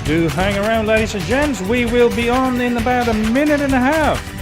Do hang around, ladies and gents. We will be on in about a minute and a half.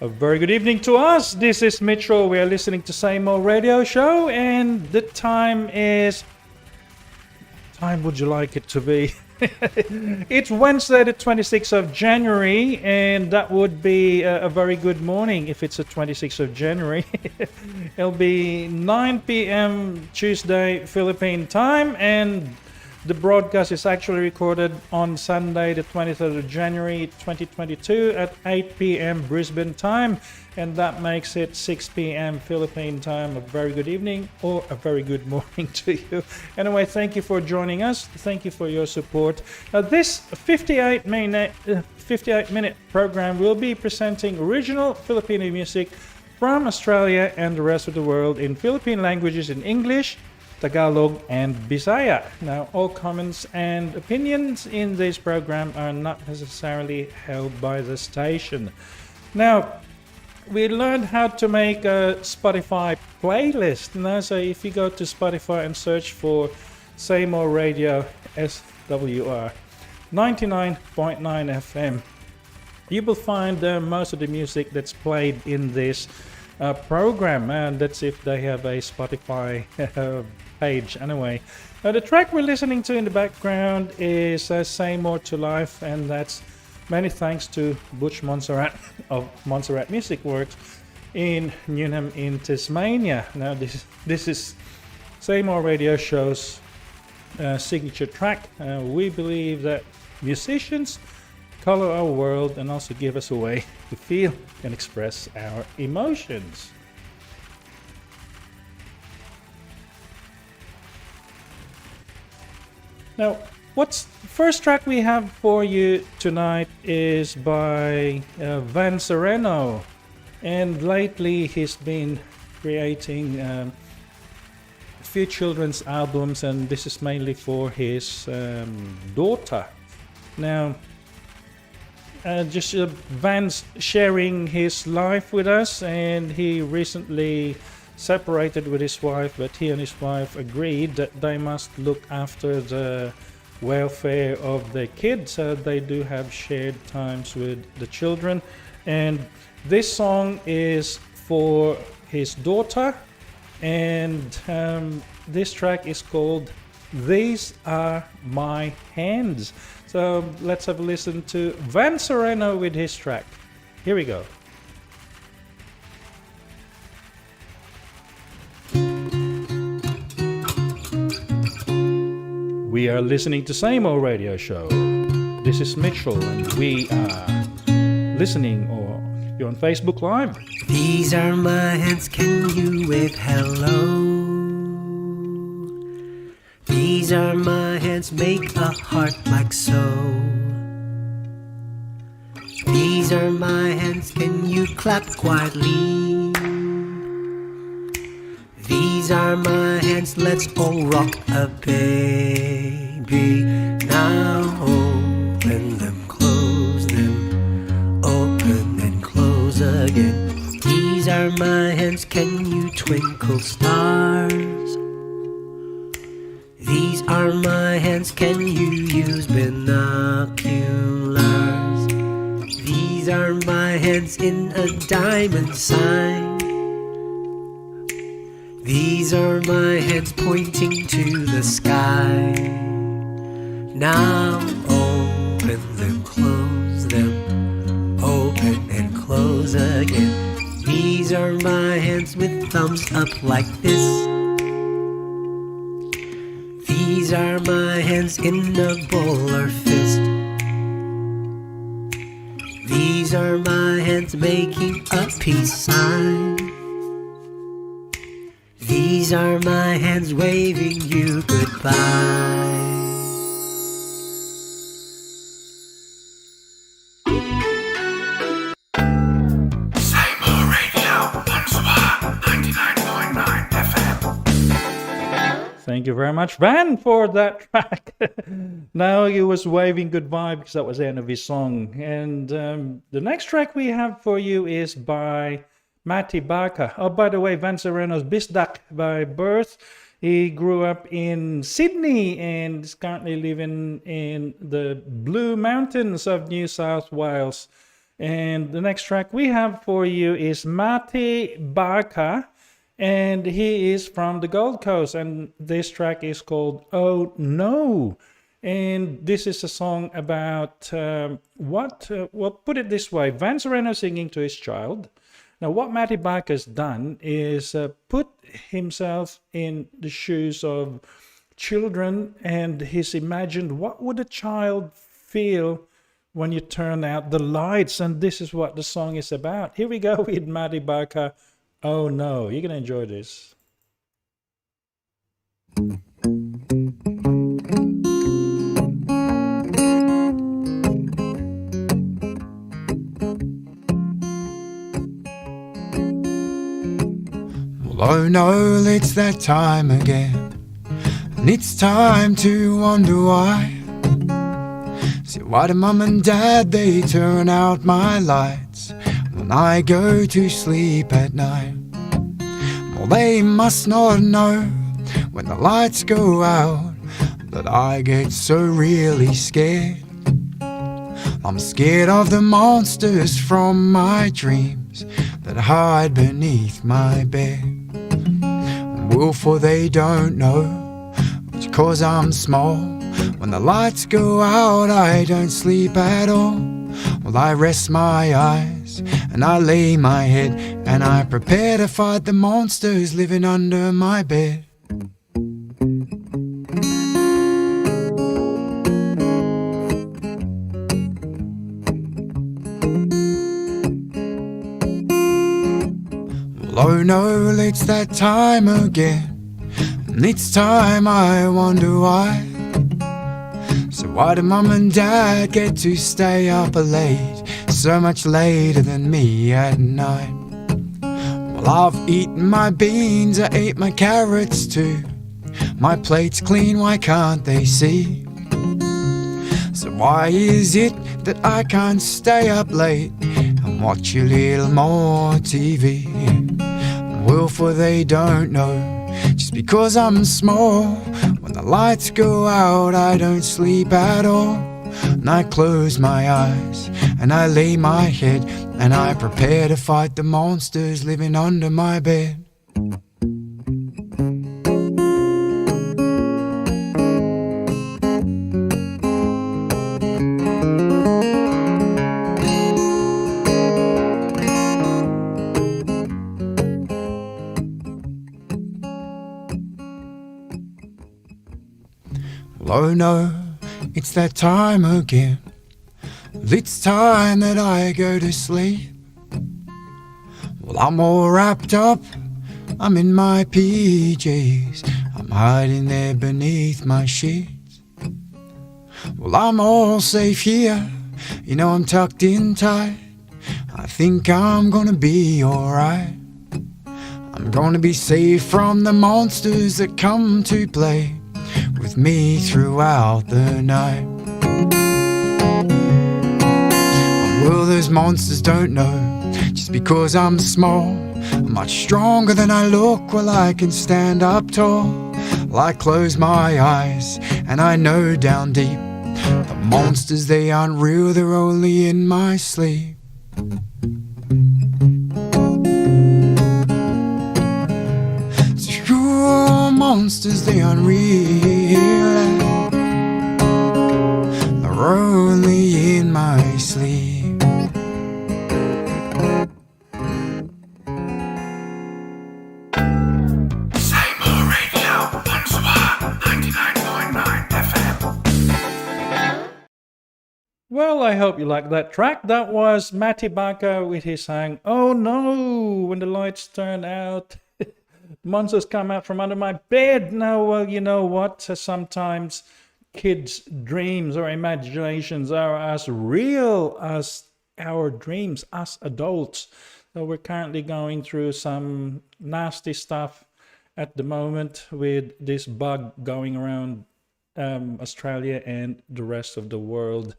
Very good evening to us. This is Mitchell. We are listening to Say More Radio Show, and the time is... What time would you like it to be? It's Wednesday, the 26th of January, and that would be a very good morning if it's the 26th of January. It'll be 9 p.m. Tuesday Philippine time, and the broadcast is actually recorded on Sunday, the 23rd of January 2022 at 8 p.m. Brisbane time, and that makes it 6 p.m. Philippine time. A very good evening or a very good morning to you. Anyway, thank you for joining us. Thank you for your support. This 58-minute program will be presenting original Filipino music from Australia and the rest of the world in Philippine languages in English, Tagalog and Bisaya. Now, all comments and opinions in this program are not necessarily held by the station. Now, we learned how to make a Spotify playlist. Now, so if you go to Spotify and search for Say More Radio SWR 99.9 FM, you will find most of the music that's played in this program, and that's if they have a Spotify page. Anyway, the track we're listening to in the background is Say More to Life, and that's many thanks to Butch Monserrat of Monserrat Musikworx in Newnham in Tasmania. Now this is Say More Radio Show's signature track. We believe that musicians color our world and also give us a way to feel and express our emotions. Now, first track we have for you tonight is by Sereno, and lately he's been creating a few children's albums, and this is mainly for his daughter. Now, Van's sharing his life with us, and he recently separated with his wife, but he and his wife agreed that they must look after the welfare of their kids. They do have shared times with the children, and this song is for his daughter, and this track is called These Are My Hands. So let's have a listen to Van Sereno with his track. Here we go. We are listening to Say More Radio Show. This is Mitchell, and we are listening, or you're on Facebook Live. These are my hands, can you wave hello? These are my hands, make a heart like so. These are my hands, can you clap quietly? These are my hands, let's all rock a baby. Now open them, close them, open and close again. These are my hands, can you twinkle stars? These are my hands, can you use binoculars? These are my hands in a diamond sign. These are my hands pointing to the sky. Now open them, close them, open and close again. These are my hands with thumbs up like this. These are my hands in a ball or fist. These are my hands making a peace sign. These are my hands waving you goodbye. Say More Radio SWR 99.9 FM. Thank you very much, Van, for that track. Now he was waving goodbye because that was the end of his song. And the next track we have for you is by Mattie Barker. Oh, by the way, Van Sereno's Bisdak by birth. He grew up in Sydney and is currently living in the Blue Mountains of New South Wales. And the next track we have for you is Mattie Barker, and he is from the Gold Coast. And this track is called Oh No. And this is a song about well, put it this way, Van Sereno singing to his child. Now, what Mattie Barker's done is put himself in the shoes of children, and he's imagined what would a child feel when you turn out the lights, and this is what the song is about. Here we go with Mattie Barker, Oh No. You're going to enjoy this. Oh no, it's that time again, and it's time to wonder why. See, why do mum and dad, they turn out my lights when I go to sleep at night? Well, they must not know when the lights go out that I get so really scared. I'm scared of the monsters from my dreams that hide beneath my bed. Well, for they don't know it's 'cause I'm small. When the lights go out, I don't sleep at all. Well, I rest my eyes and I lay my head, and I prepare to fight the monsters living under my bed. Oh no, it's that time again, and it's time I wonder why. So why do mum and dad get to stay up late, so much later than me at night? Well, I've eaten my beans, I ate my carrots too. My plate's clean, why can't they see? So why is it that I can't stay up late and watch a little more TV? Well, for they don't know, just because I'm small, when the lights go out, I don't sleep at all. And I close my eyes and I lay my head, and I prepare to fight the monsters living under my bed. Well, oh no, it's that time again. It's time that I go to sleep. Well, I'm all wrapped up, I'm in my PJs, I'm hiding there beneath my sheets. Well, I'm all safe here, you know I'm tucked in tight. I think I'm gonna be alright. I'm gonna be safe from the monsters that come to play with me throughout the night. Well, those monsters don't know, just because I'm small, I'm much stronger than I look. Well, I can stand up tall. Well, I close my eyes and I know down deep the monsters, they aren't real, they're only in my sleep. Monsters, they aren't real, they're only in my sleep. Say More Radio SWR 99.9 FM. Well, I hope you like that track. That was Mattie with his song, "Oh No, When the Lights Turn Out." Monsters come out from under my bed. Now, well, you know what? Sometimes kids' dreams or imaginations are as real as our dreams, us adults. So we're currently going through some nasty stuff at the moment with this bug going around Australia and the rest of the world.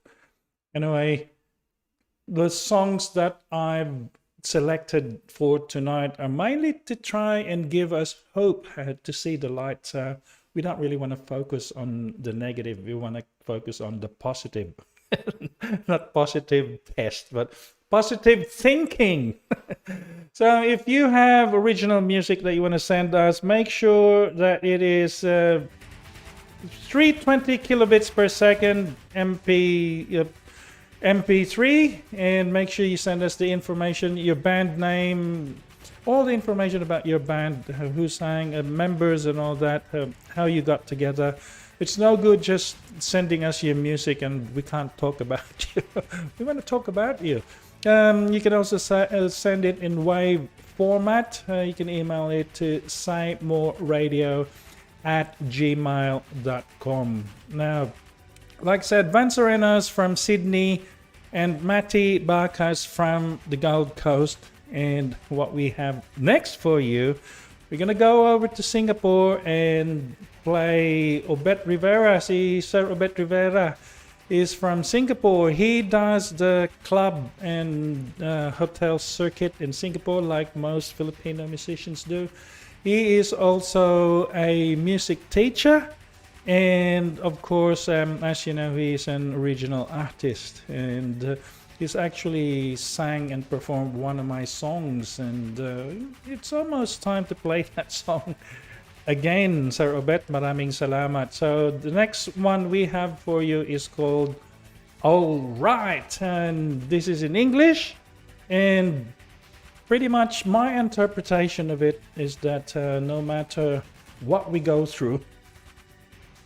Anyway, the songs that I've selected for tonight are mainly to try and give us hope to see the light. We don't really want to focus on the negative. We want to focus on the positive. Not positive test, but positive thinking. So if you have original music that you want to send us, make sure that it is 320 kilobits per second MP3, and make sure you send us the information, your band name, all the information about your band, who sang, members and all that, how you got together. It's no good just sending us your music and we can't talk about you. We want to talk about you. You can also send it in WAV format. You can email it to saymoreradio@gmail.com. Now, like I said, Van Serena's from Sydney and Mattie Barkas from the Gold Coast. And what we have next for you, we're going to go over to Singapore and play Obet Rivera. See, Sir Obet Rivera is from Singapore. He does the club and hotel circuit in Singapore like most Filipino musicians do. He is also a music teacher. And of course, as you know, he's an original artist, and he's actually sang and performed one of my songs, and it's almost time to play that song again. Sir Obet, maraming salamat. So the next one we have for you is called Awlryt, and this is in English, and pretty much my interpretation of it is that no matter what we go through,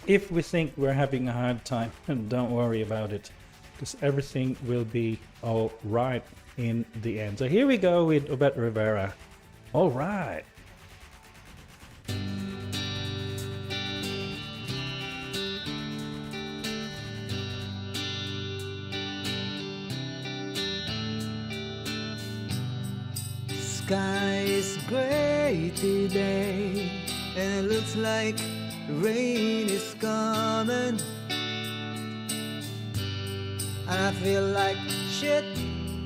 if we think we're having a hard time, don't worry about it, because everything will be all right in the end. So here we go with Obet Rivera. All right. Sky is gray today, and it looks like rain is coming. I feel like shit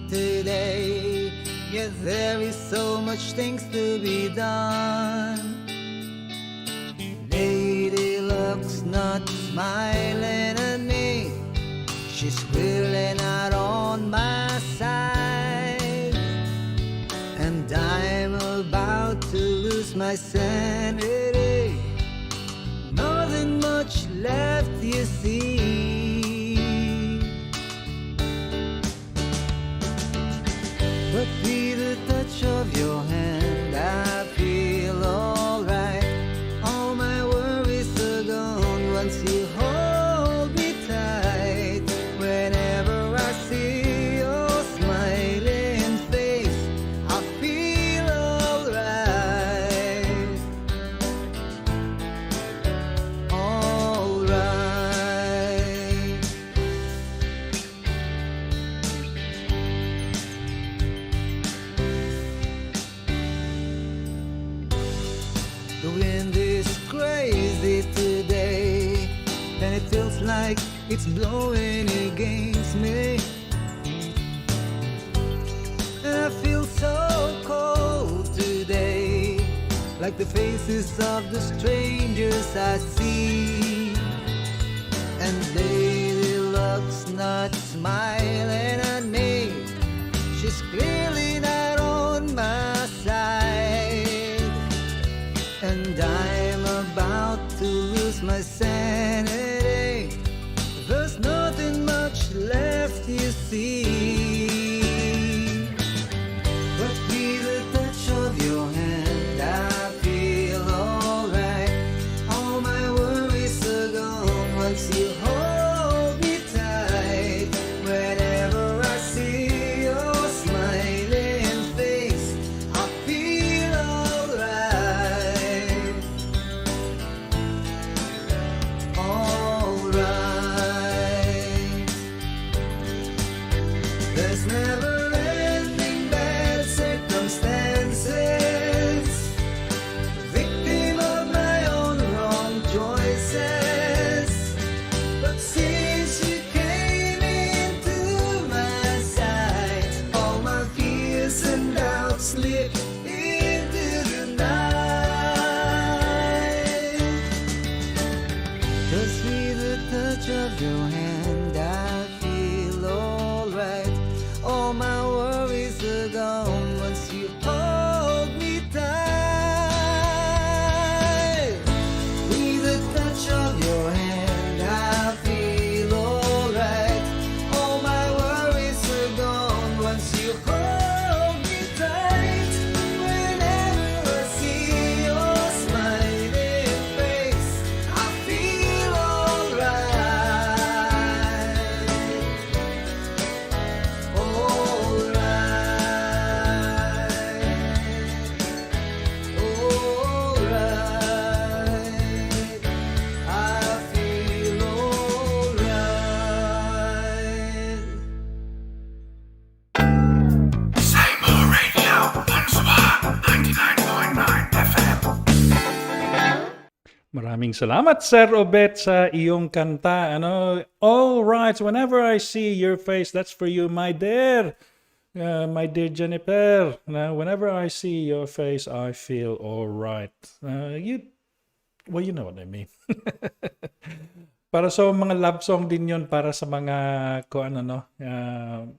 today. Yes, there is so much things to be done. Lady looks not smiling at me. She's really not on my side, and I'm about to lose my sanity. Nothing much left, you see. But with the touch of your hand, I feel alright. All my worries are gone once you hold The wind is crazy today, and it feels like it's blowing against me. And I feel so cold today, like the faces of the strangers I see. And lady looks not smiling at me, she's clearly not on my side. And I'm about to lose my sanity, there's nothing much left, you see. But with the touch of your hand I feel alright. All my worries are gone once you hold me tight. Whenever I see your smiling face, I feel alright. Alright. There's never ending bad circumstances, victim of my own wrong choices. But since you came into my sight, all my fears and doubts slip into the night. 'Cause with the touch of your hand I feel alright. All my worries are gone once you hold me tight. With the touch of your hand I feel alright. All my worries are gone once you hold me tight. Whenever I see your smiling face, I feel alright. Alright. I feel alright. Say More Radio SWR 99.9 FM. Maraming salamat, Sir Obet, sa iyong kanta. All right, whenever I see your face, that's for you, my dear. My dear Jennifer. Whenever I see your face, I feel all right. You know what I mean. Para sa mga love song din yon, para sa mga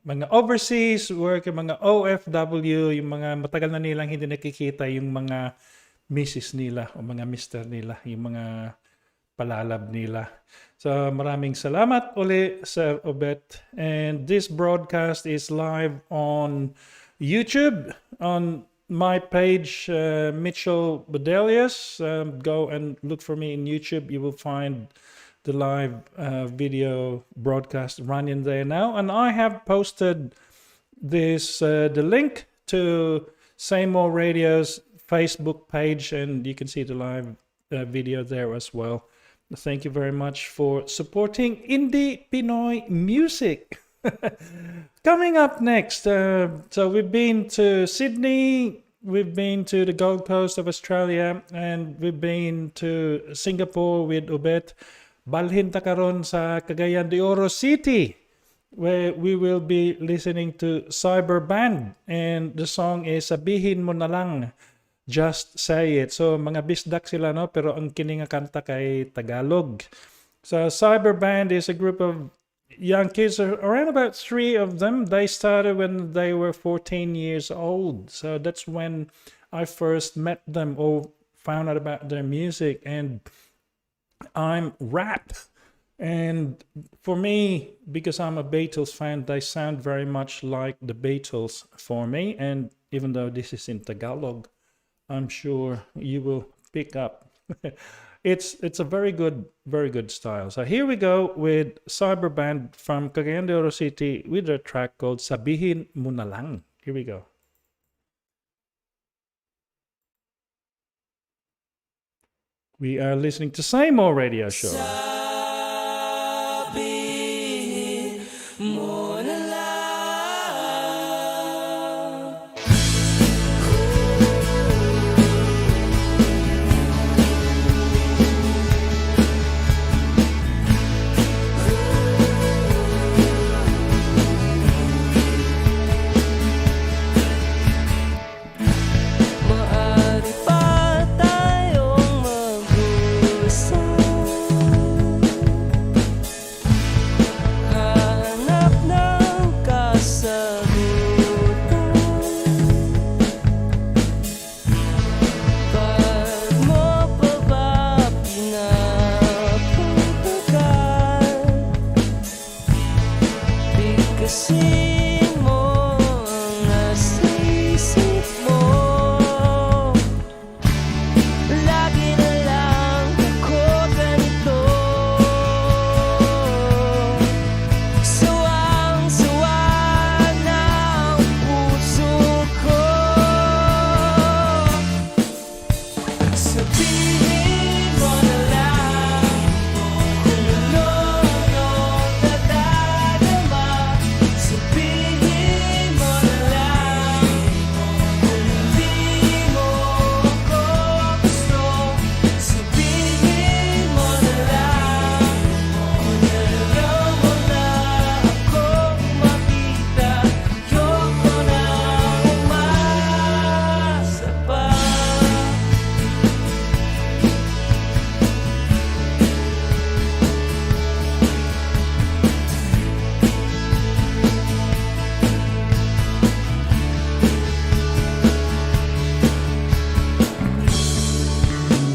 mga overseas work, yung mga OFW, yung mga matagal na nilang hindi nakikita yung mga misis nila o mga mister nila, yung mga palalab nila. So maraming salamat uli, Sir Obet. And this broadcast is live on YouTube on my page, Mitchell Bedelius. Go and look for me in YouTube. You will find the live video broadcast running there now. And I have posted this the link to Say More Radio's Facebook page, and you can see the live video there as well. Thank you very much for supporting indie Pinoy music. Coming up next, so we've been to Sydney, we've been to the Gold Coast of Australia, and we've been to Singapore with Obet. Balhin ta karon sa Cagayan de Oro City, where we will be listening to Cyber Band, and the song is Sabihin Mo Na Lang, Just Say It. So mga bisdak sila, no, pero ang kini nga kanta kay Tagalog. So Cyber Band is a group of young kids, around about 3 of them. They started when they were 14 years old. So that's when I first met them or found out about their music. And I'm rap. And for me, because I'm a Beatles fan, they sound very much like the Beatles for me. And even though this is in Tagalog, I'm sure you will pick up. It's a very good style. So here we go with Cyber Band from Cagayan de Oro City with a track called Sabihin Mo Na Lang. Here we go. We are listening to Say More Radio Show. Sabihin mo na lang. Sabihin mo na lang kung ano ang nadadarama. Sabihin mo na lang kung hindi mo ako gusto. Sabihin mo na lang kung ayaw mo na akong makita. Ayoko na umasa pa.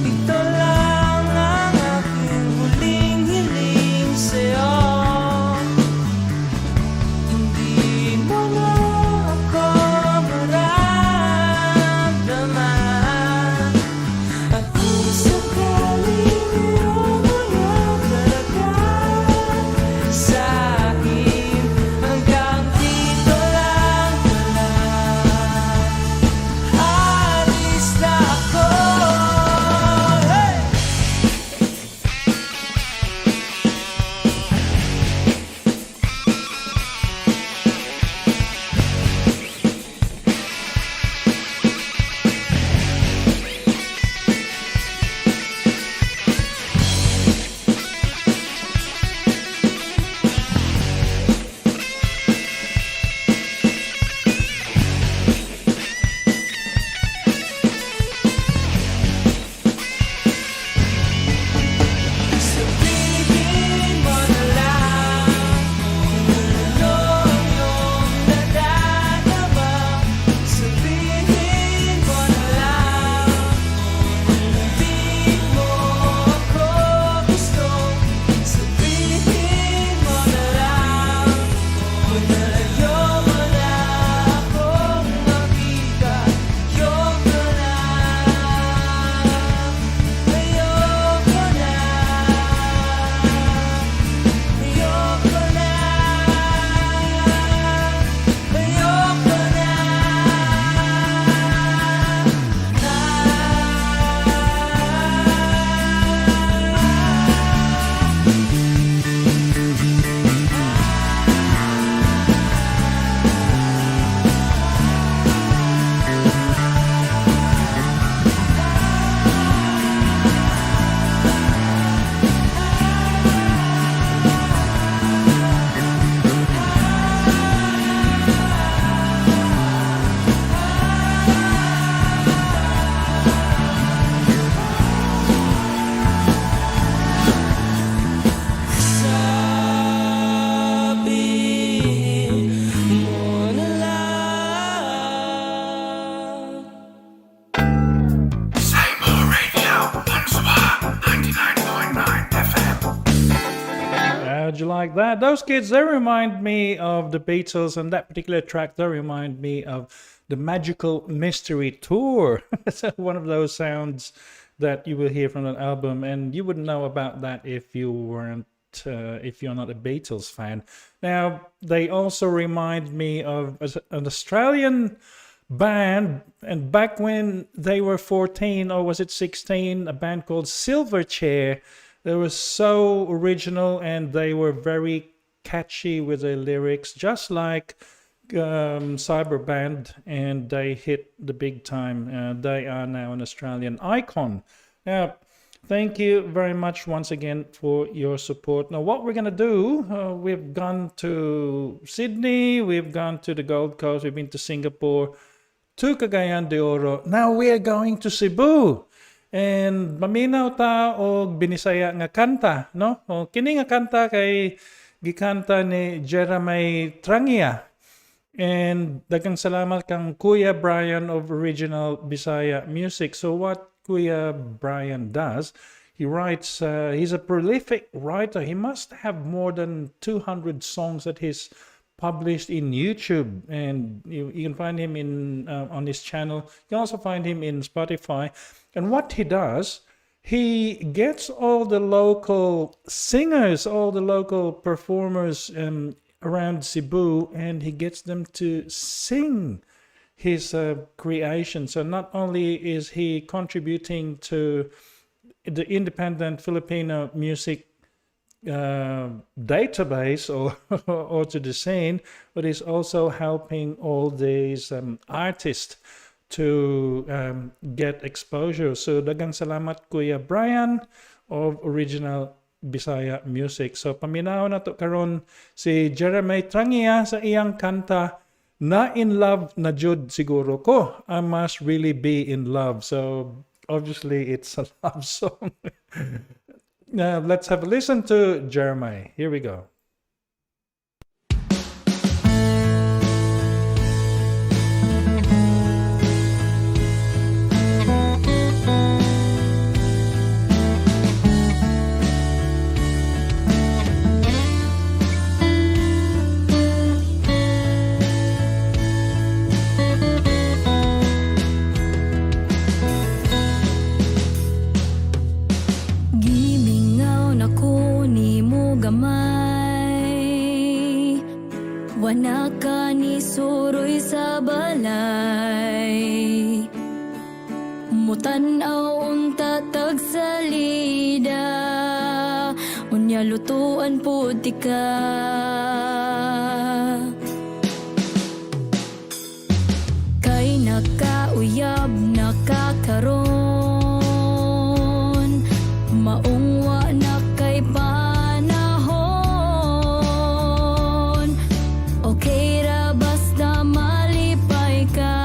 Ito lang ang aking huling hiling sa'yo. Hindi mo na ako maramdaman. At kung sakaling mayroon mo na talaga sa'kin, hanggang dito lang pala. Alis na ako. Hey! Sabihin mo na lang kung ano ang iyong nadadarama. Sabihin mo na lang kung hindi mo ako gusto. Sabihin mo na lang kung ayaw mo na akong makita. Ayoko na. Ayoko na. Ayoko na. Ayoko Sabihin mo na lang. Say More Radio SWR 99.9 FM. How'd you like that? Those kids, they remind me of the Beatles, and that particular track, they remind me of the Magical Mystery Tour. It's one of those sounds that you will hear from an album, and you wouldn't know about that if you weren't, if you're not a Beatles fan. Now, they also remind me of an Australian band, and back when they were 14, or was it 16, a band called Silverchair. They were so original, and they were very catchy with their lyrics, just like Cyberband, and they hit the big time. They are now an Australian icon. Now, thank you very much once again for your support. Now, what we're going to do, we've gone to Sydney, we've gone to the Gold Coast, we've been to Singapore, to Cagayan de Oro. Now we're going to Cebu. And maminaw ta og binisaya nga kanta, no? O kini nga kanta kay gikanta ni Jeremy Trangia. And daghang salamat kang Kuya Brian of Original Bisaya Music. So what Kuya Brian does, he writes, he's a prolific writer. He must have more than 200 songs that he's published in YouTube, and you can find him in on his channel. You can also find him in Spotify. And what he does, he gets all the local singers, all the local performers around Cebu, and he gets them to sing his creation. So not only is he contributing to the independent Filipino music database or or to the scene, but he's also helping all these artists to get exposure. So dagang salamat Kuya Brian of Original Bisaya Music. So paminaw na to karon si Jeremy Trangia sa iyang kanta Na In Love Na Jud Siguro Ko. I Must Really Be In Love. So obviously it's a love song. Now let's have a listen to Jeremy. Here we go. Wanaka ni suroy sa balay, mutanaw unta tag salida, unya lutuan puti ka. Kay nakauyab nakakaron, maungwa na kay okay ra basta malipay ka,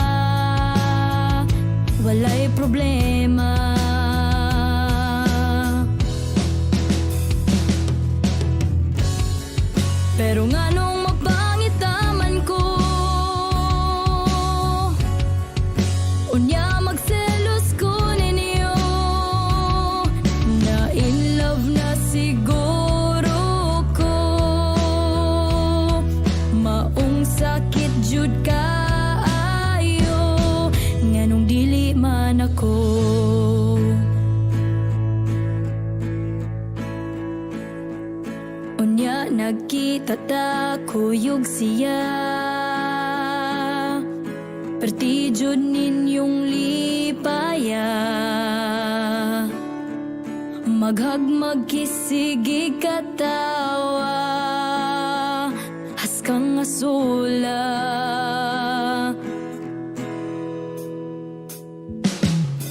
walay problema. Pero nganong mapangitaman ko, unya magselos ko ninyo, na in love na siguro ko, maong sakit jud kaayo, nganong dili man ako. Unya nagkita ta kuyog siya, perti jud ninyong lipaya, maghagmag kisigi katawa, haskang asula.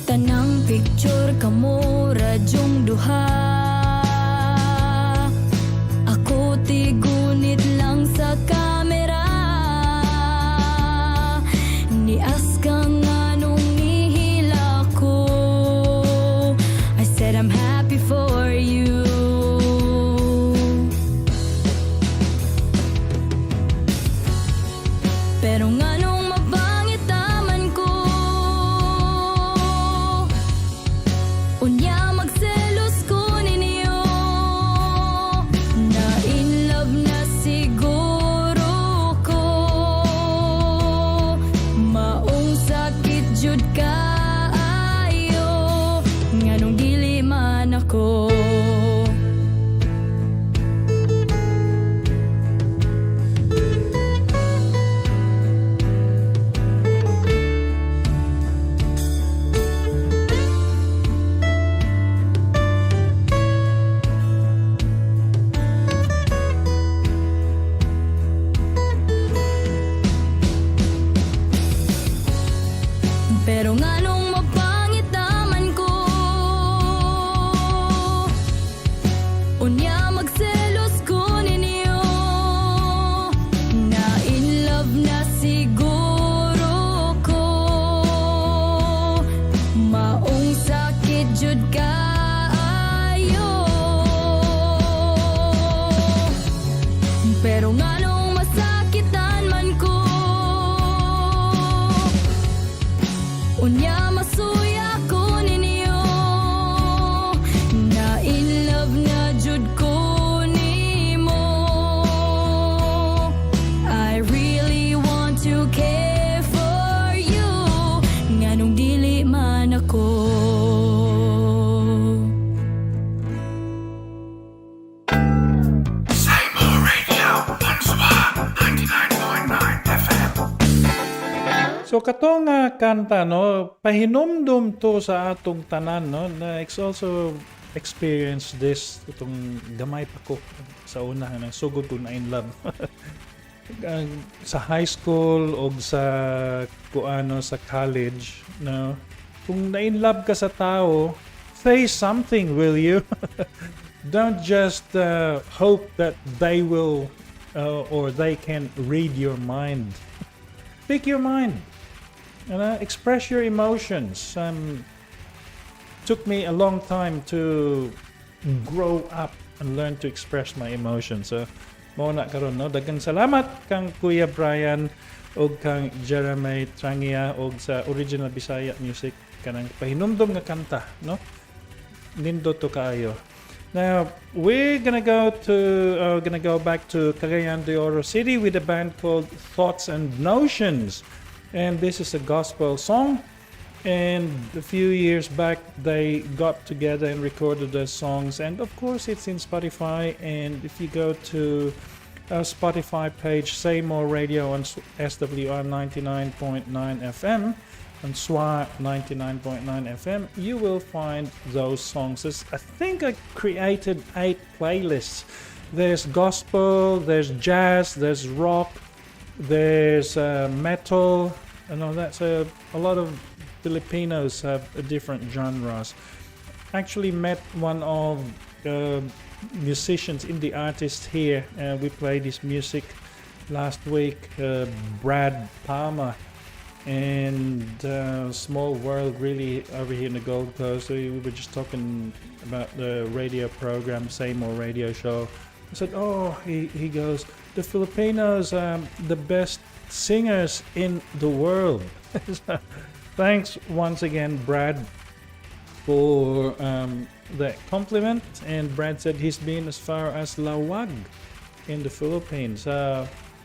Tanang picture kamo radyong duha, ako tigunit lang sa kamera, ni askang anong nihila ko. I said I'm happy for you. Pero nganong mapangitaman ko, unya magselos ko ninyo, na in love na siguro ko, maong sakit jud kaayo, nganong dili man ako. Pero nganong mapangitaman ko, unya magselos ko ninyo, na in love na siguro ko, maong sakit jud kaayo. Pero nganong masakitan man ko, unya masuya ko ninyo, na in love na jud ko nimo. I really want to care for you, nganong dili man ako. Say More Radio SWR. So katong kanta no, pahinumdum to sa atong tanan no, na also experience this itong gamay pa ko sa una nang sugod ko na in love. Sa high school o sa kuano sa college no, kung na in love ka sa tao, say something, will you? Don't just hope that they will or they can read your mind. Speak your mind. Express your emotions. Took me a long time to grow up and learn to express my emotions. So, mo na karon no. Daghang salamat kang Kuya Brian o kang Jeremy Trangia o sa original Bisaya music kanang pahinumdum nga kanta, no? Nindo to kaayo. Now we're gonna go back to Cagayan de Oro City with a band called Thoughts and Notions. And this is a gospel song, and a few years back they got together and recorded their songs, and of course it's in Spotify. And if you go to our Spotify page, Say More Radio on SWR 99.9 FM and SWR 99.9 FM, you will find those songs. I think I created 8 playlists. There's gospel, there's jazz, there's rock, there's metal, and all that. So a lot of Filipinos have different genres. Actually met one of musicians, indie artists here. We played his music last week, Brad Palmer, and Small World really over here in the Gold Coast. So we were just talking about the radio program, Say More Radio Show. I said, he goes, the Filipinos are the best singers in the world. So, thanks once again, Brad, for that compliment. And Brad said he's been as far as Lawag in the Philippines.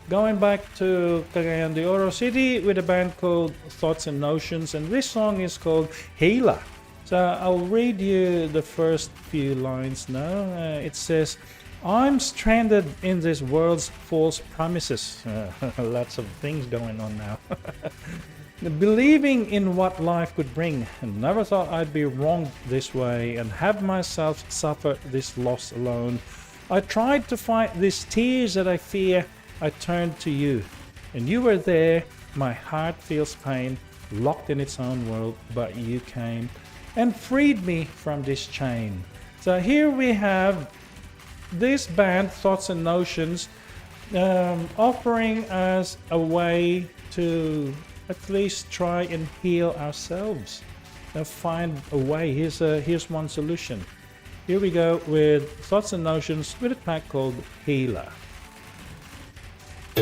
Going back to Cagayan de Oro City with a band called Thoughts and Notions, and this song is called Hila. So I'll read you the first few lines now. It says, I'm stranded in this world's false promises. Lots of things going on now. Believing in what life could bring, and never thought I'd be wronged this way and have myself suffer this loss alone. I tried to fight these tears that I fear. I turned to you, and you were there. My heart feels pain, locked in its own world, but you came and freed me from this chain. So here we have this band, Thoughts and Notions, offering us a way to at least try and heal ourselves. Find a way. Here's one solution. Here we go with Thoughts and Notions with a track called Healer. I'm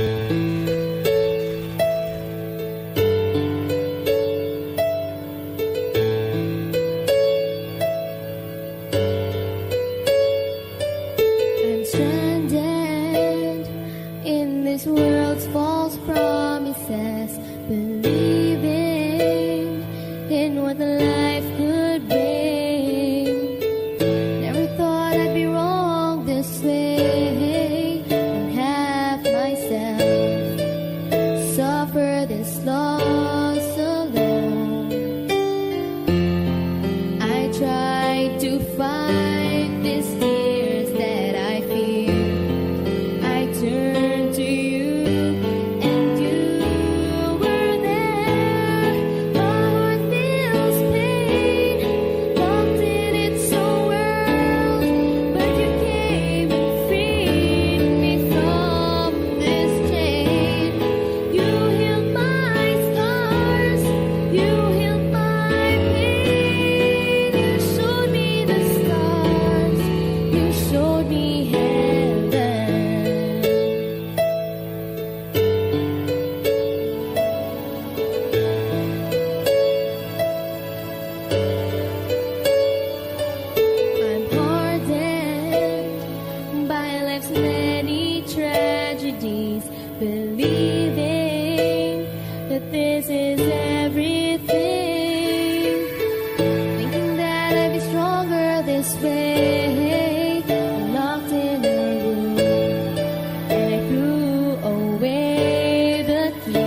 stranded in this world's false promises, believing in what the life could bring. Never thought I'd be wrong this way and have myself suffer this loss alone. I tried to fight these tears that I feel. I turned to you, and you were there. My heart feels pain, locked in its own world, but you came and freed me from this chain. You healed my scars, you healed my pain. You showed me the stars, you showed me heaven. I'm hardened by life's many tragedies, believing that this is everything, thinking that I'd be stronger this way. I'm locked in a room, and I threw away the key.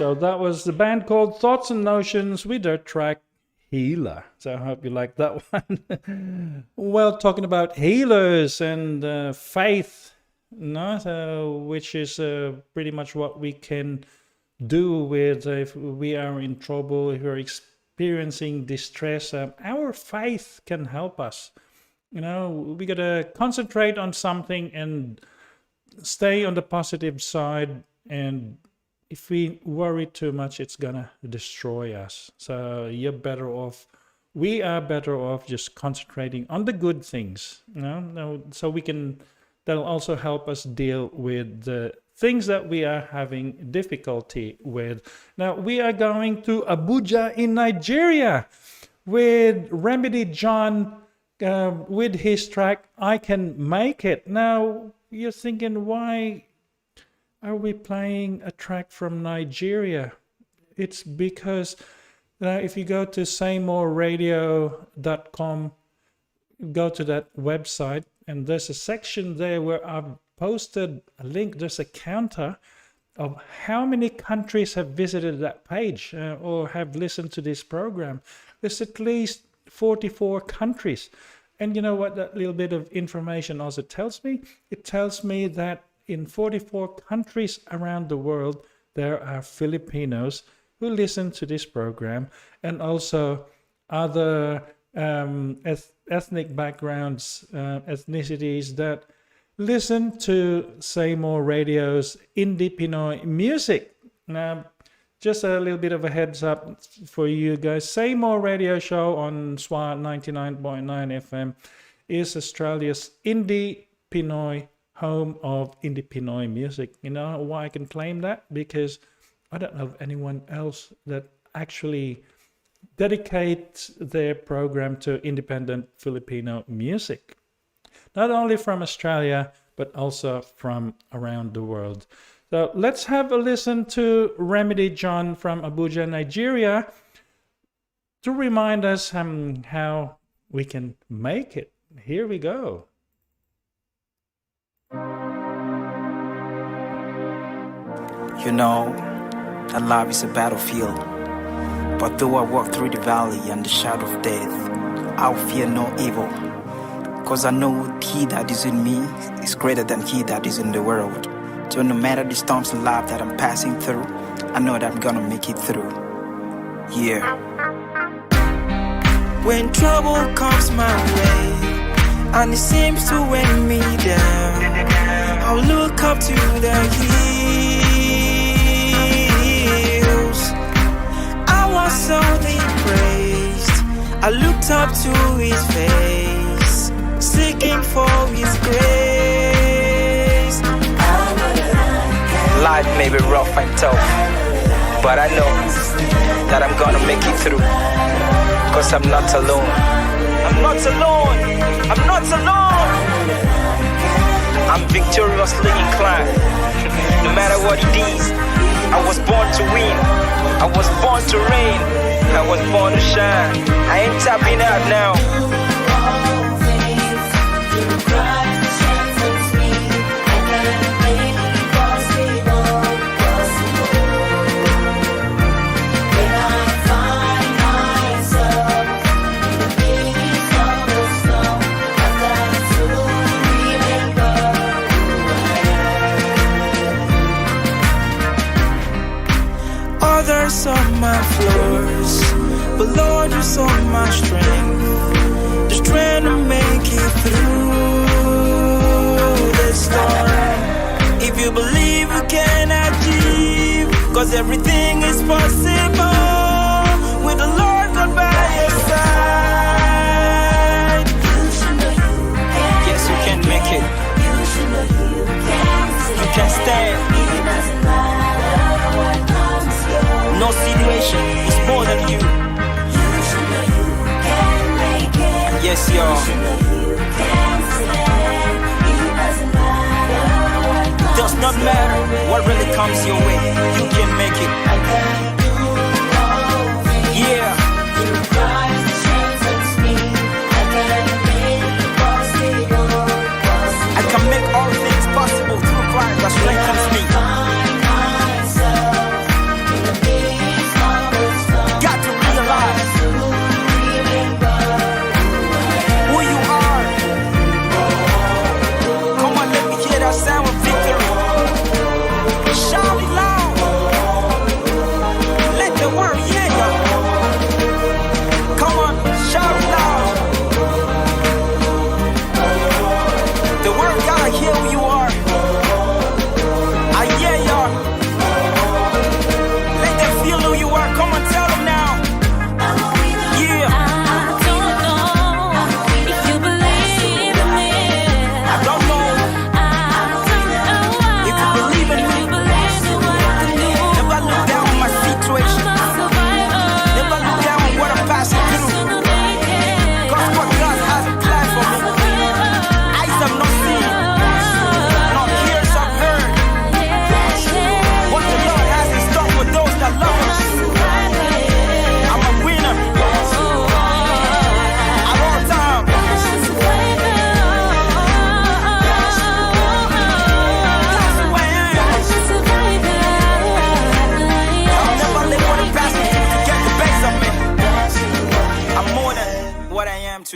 So that was the band called Thoughts and Notions with their track Healer. So I hope you like that one. Well, talking about healers and faith, no? Which is pretty much what we can do with if we are in trouble, if we're experiencing distress. Our faith can help us. You know, we got to concentrate on something and stay on the positive side, and if we worry too much, it's gonna destroy us. So you're better off, we are better off just concentrating on the good things, you know, so we can, that'll also help us deal with the things that we are having difficulty with. Now we are going to Abuja in Nigeria with Remedy John with his track I Can Make It. Now you're thinking, why are we playing a track from Nigeria? It's because if you go to saymoreradio.com, go to that website, and there's a section there where I've posted a link. There's a counter of how many countries have visited that page or have listened to this program. There's at least 44 countries. And you know what that little bit of information also tells me? It tells me that in 44 countries around the world, there are Filipinos who listen to this program, and also other ethnic backgrounds, ethnicities that listen to Say More Radio's Indie Pinoy music. Now, just a little bit of a heads up for you guys. Say More Radio show on SWR 99.9 FM is Australia's Indie Pinoy home of Indie Pinoy music. You know why I can claim that? Because I don't know of anyone else that actually dedicates their program to independent Filipino music. Not only from Australia, but also from around the world. So let's have a listen to Remedy John from Abuja, Nigeria, to remind us how we can make it. Here we go. You know that life is a battlefield, but though I walk through the valley and the shadow of death, I'll fear no evil, cause I know he that is in me is greater than he that is in the world. So no matter the storms in life that I'm passing through, I know that I'm gonna make it through. Yeah. When trouble comes my way and it seems to weigh me down, I'll look up to the hills. I was so praised, I looked up to his face, seeking for his grace. Life may be rough and tough, but I know that I'm gonna make it through, cause I'm not alone. I'm not alone. I'm not alone. I'm victoriously inclined. No matter what it is, I was born to win. I was born to reign. I was born to shine. I ain't tapping out now. Others saw my flaws, but Lord, you saw my strength, the strength to make it through the storm. If you believe you can achieve, cause everything is possible with the Lord God by your side. Yes, you can make it. You can stand. No situation is more than you. Yes, y'all. Does not matter what really comes your way. You can make it. Yeah. I can make all things possible through Christ that strengthens me.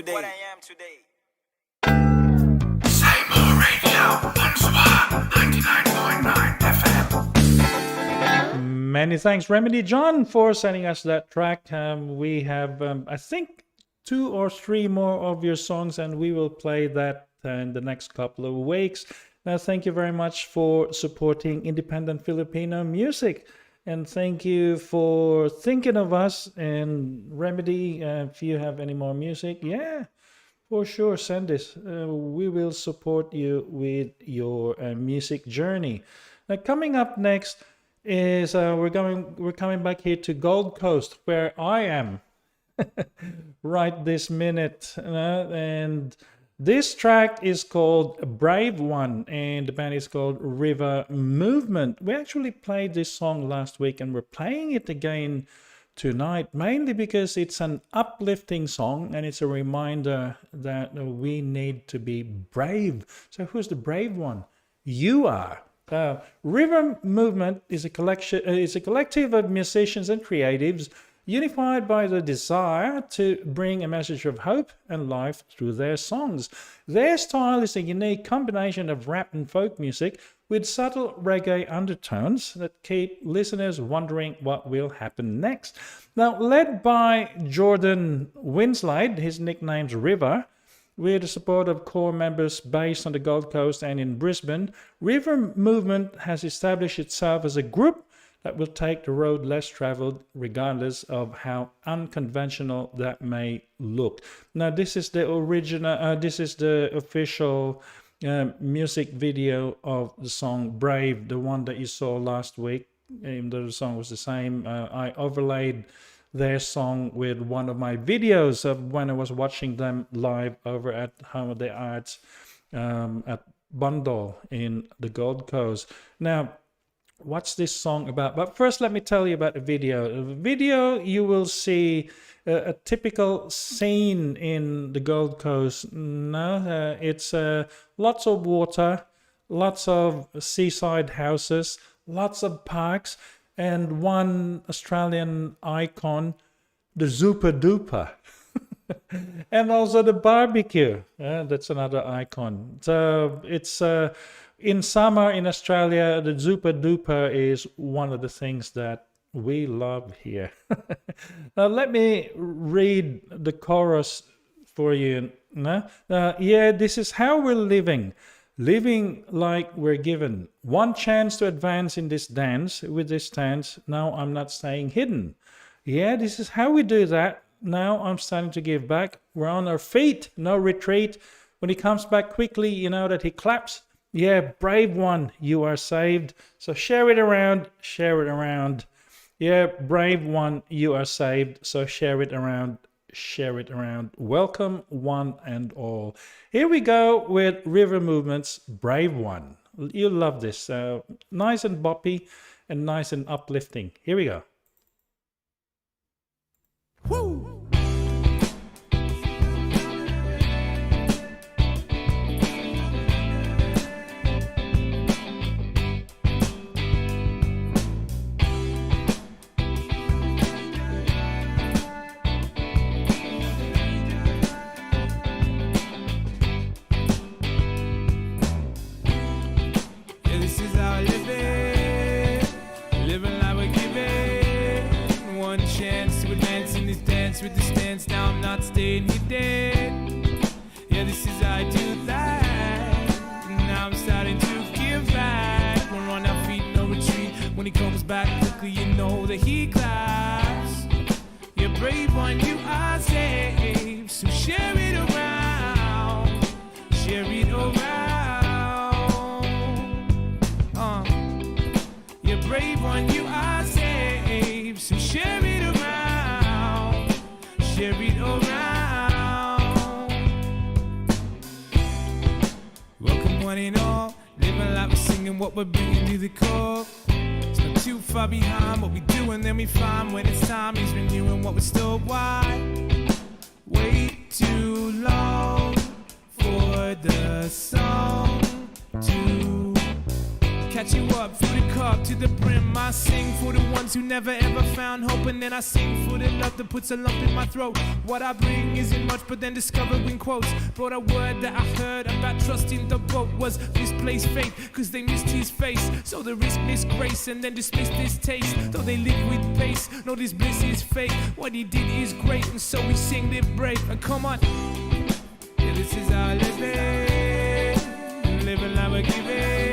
today. Say More Radio SWR 99.9 FM. Many thanks, Remedy John, for sending us that track. We have, I think, 2 or 3 more of your songs, and we will play that in the next couple of weeks. Now, thank you very much for supporting independent Filipino music. And thank you for thinking of us. And Remedy, if you have any more music, yeah, for sure, send this. We will support you with your music journey. Now, coming up next is we're coming back here to Gold Coast, where I am right this minute, and this track is called Brave One, and the band is called River Movement. We actually played this song last week, and we're playing it again tonight, mainly because it's an uplifting song, and it's a reminder that we need to be brave. So who's the brave one? You are. River Movement is a collective of musicians and creatives unified by the desire to bring a message of hope and life through their songs. Their style is a unique combination of rap and folk music with subtle reggae undertones that keep listeners wondering what will happen next. Now, led by Jordan Winslade, his nickname's River, with the support of core members based on the Gold Coast and in Brisbane, River Movement has established itself as a group that will take the road less traveled, regardless of how unconventional that may look. Now, this is the original. This is the official music video of the song "Brave," the one that you saw last week. Even though the song was the same, I overlaid their song with one of my videos of when I was watching them live over at Home of the Arts at Bundall in the Gold Coast. Now, what's this song about? But first, let me tell you about the video. The video, you will see a typical scene in the Gold Coast. No, it's lots of water, lots of seaside houses, lots of parks, and one Australian icon, the Zupa Duper. And also the barbecue. That's another icon. So it's in summer in Australia, the Zupa Duper is one of the things that we love here. Now let me read the chorus for you. Yeah, this is how we're living like we're given one chance to advance in this dance with this stance. Now I'm not staying hidden. Yeah, this is how we do that. Now I'm starting to give back. We're on our feet, no retreat. When he comes back quickly, you know that he claps. Yeah, brave one, you are saved. So share it around, share it around. Yeah, brave one, you are saved. So share it around, share it around. Welcome one and all. Here we go with River Movement's Brave One. You'll love this. Nice and boppy and nice and uplifting. Here we go. Woo! With the stance, now I'm not staying here dead. Yeah, this is how I do that. Now I'm starting to give back. We're on our feet, no retreat. When he comes back quickly, you know that he claps. You're brave one, you are saved. So share it around, share it around. You're brave one, you are saved. So share it around. Share it around. Welcome one and all. Living like we're singing what we're bringing to the core. It's not too far behind what we do, and then we find when it's time is renewing what we still why. Wait too long for the song to catch you up, fill the cup to the brim. I sing for the ones who never ever found hope, and then I sing for the love that puts a lump in my throat. What I bring isn't much, but then discovered in quotes. Brought a word that I heard about trusting the boat was misplaced faith, cause they missed his face. So the risk missed grace and then dismissed his taste. Though they live with pace, know this bliss is fake. What he did is great, and so we sing live brave. And come on, yeah, this is our living, living like we're giving.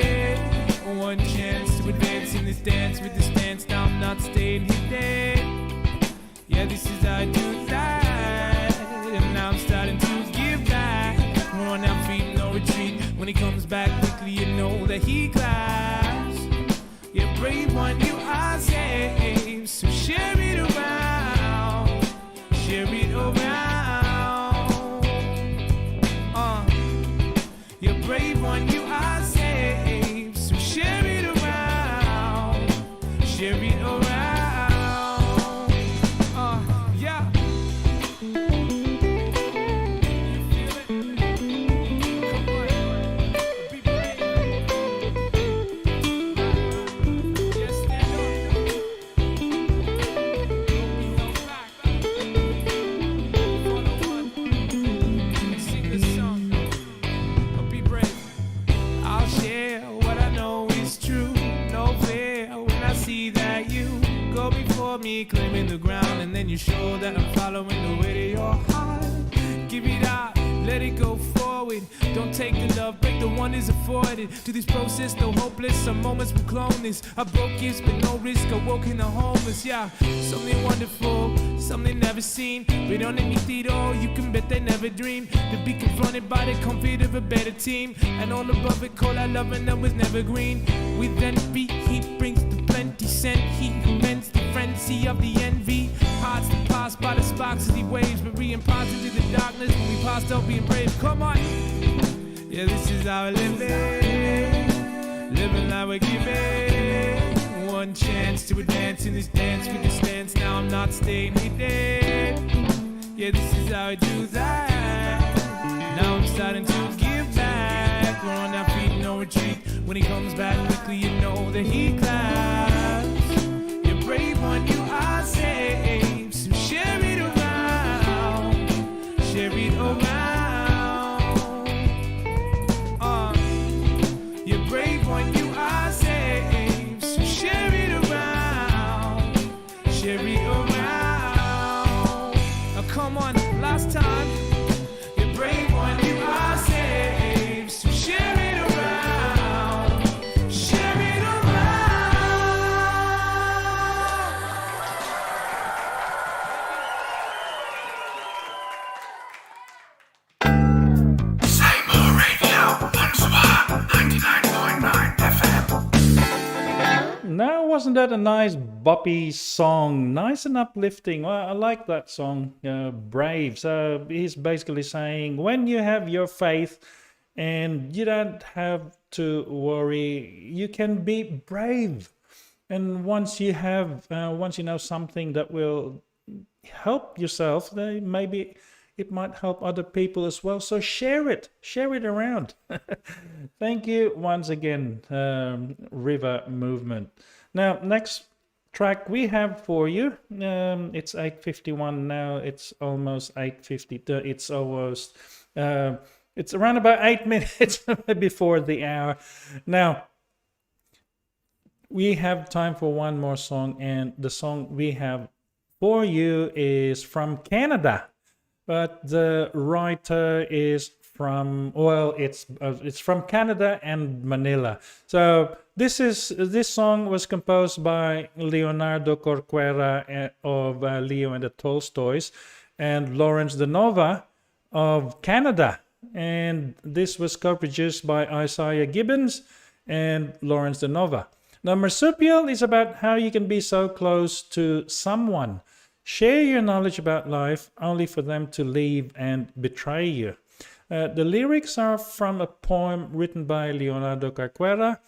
One chance to advance in this dance with the stance. Now I'm not staying hidden. Yeah, this is how I do that. And now I'm starting to give back. We're on our feet, no retreat. When he comes back quickly, you know that he claps. Yeah, brave one, you are saved. So share it around. Share it around. You're brave one, you are saved. So share it around. Share it around. Yeah. You feel it? Come on. Be brave. Yes, stand up. Be held back. Follow one. Sing this song. Be brave. I'll share what I know is true. No fear when I see that you go before me, claiming the ground, and then you show that I'm following the way to your heart. Give it out, let it go forward. Don't take the love, break the one is afforded. To this process, no hopeless. Some moments will clone this. I broke gifts, but no risk. Awoken the homeless, yeah. Something wonderful, something never seen. But underneath it all, you can bet they never dream to be confronted by the comfort of a better team. And all above it, call our love, and that was never green. With envy, he brings the plenty. Sent he who mends the frenzy of the envy. Hearts that pass by the sparks as he waves, but re-imparts into the darkness when we passed out being brave. Come on. Yeah, this is our living, living like we're giving. One chance to advance in this dance with the stance. Now I'm not staying hidden. Yeah, this is how I do that. Now I'm starting to give back. We're on our feet, no retreat. When he comes back quickly, you know that he claps. You're brave one, you are saved. So share it around. Share it around. You're brave one, you are saved. So share it around. Share it around. Now come on, last time. You're brave one, you are saved. So share it around. Share it around. Say More Radio Monserrat 99.9 FM. Now, wasn't that a nice boppy song? Nice and uplifting. Well, I like that song, Brave. So he's basically saying when you have your faith and you don't have to worry, you can be brave. And once you know something that will help yourself, then maybe it might help other people as well. So share it around. Thank you once again, River Movement. Now, next track we have for you. It's 8:51 now. It's almost 8:50. It's almost. It's around about 8 minutes before the hour. Now, we have time for one more song, and the song we have for you is from Canada, but the writer is from it's from Canada and Manila. So this song was composed by Leonardo Corcuera of Leo and the Tolstoys and Lawrence de Nova of Canada, and this was co-produced by Isaiah Gibbons and Lawrence de Nova. Now, Marsupial is about how you can be so close to someone, share your knowledge about life, only for them to leave and betray you. The lyrics are from a poem written by Leonardo Corcuera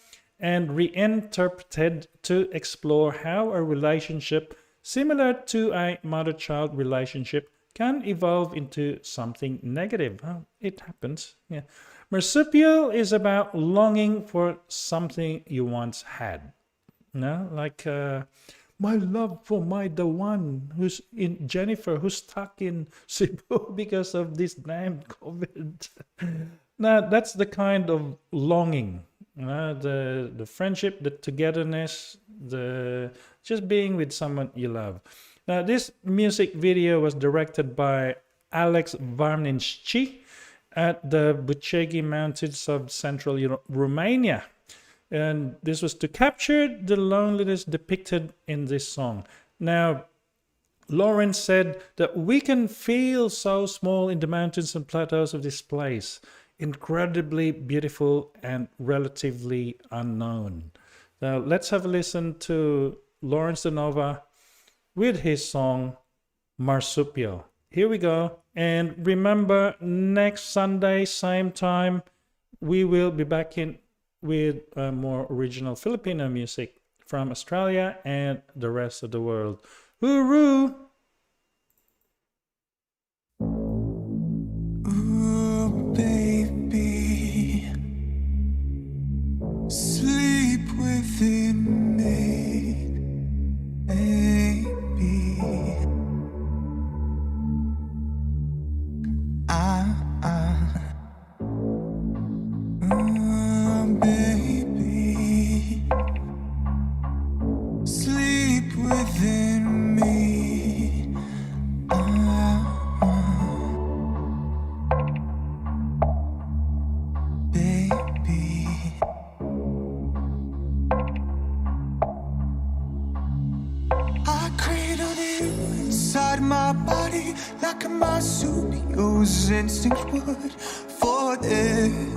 and reinterpreted to explore how a relationship similar to a mother-child relationship can evolve into something negative. Well, it happens. Yeah. Marsupial is about longing for something you once had. No, like my love for the one who's in Jennifer, who's stuck in Cebu because of this damn COVID. Now that's the kind of longing, the friendship, the togetherness, the just being with someone you love. Now this music video was directed by Alex Varninschi at the Bucegi Mountains of central Romania. And this was to capture the loneliness depicted in this song. Now, Lawrence said that we can feel so small in the mountains and plateaus of this place. Incredibly beautiful and relatively unknown. Now, let's have a listen to Lawrence De Nova with his song, Marsupial. Here we go. And remember, next Sunday, same time, we will be back in with more original Filipino music from Australia and the rest of the world. Hooroo! Oh, baby, sleep within me, baby. Baby, sleep within me. Baby, I cradled you inside my body like a marsupial's instinct would for it.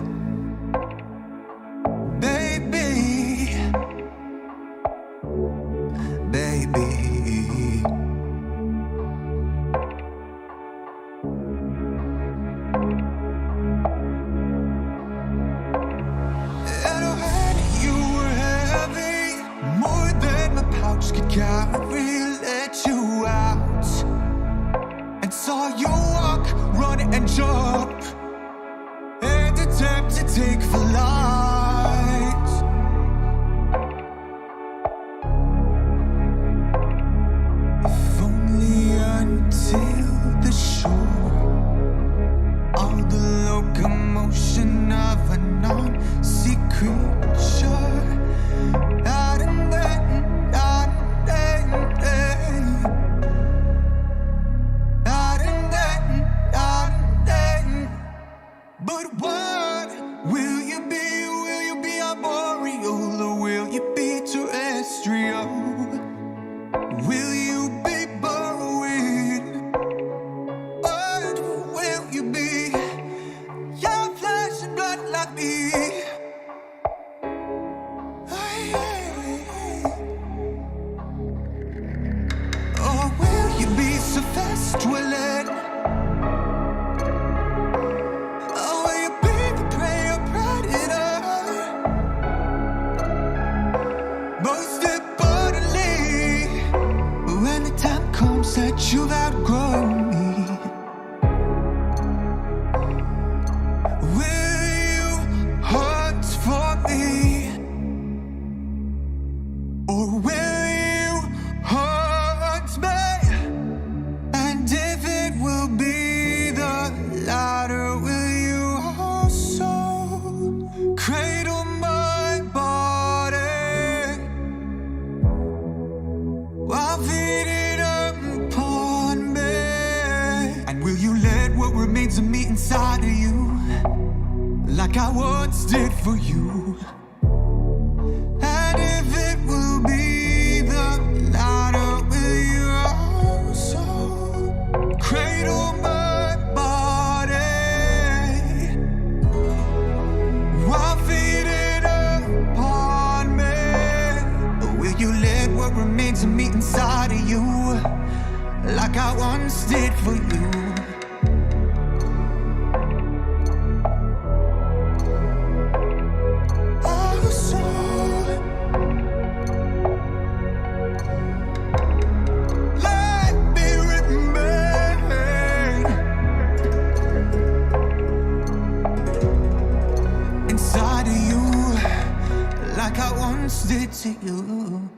to you.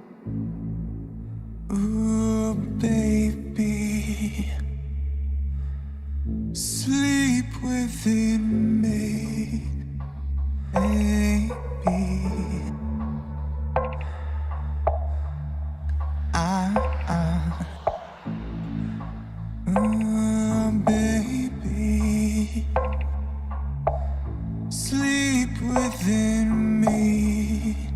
Ooh, baby, sleep within me, baby. Baby, sleep within me.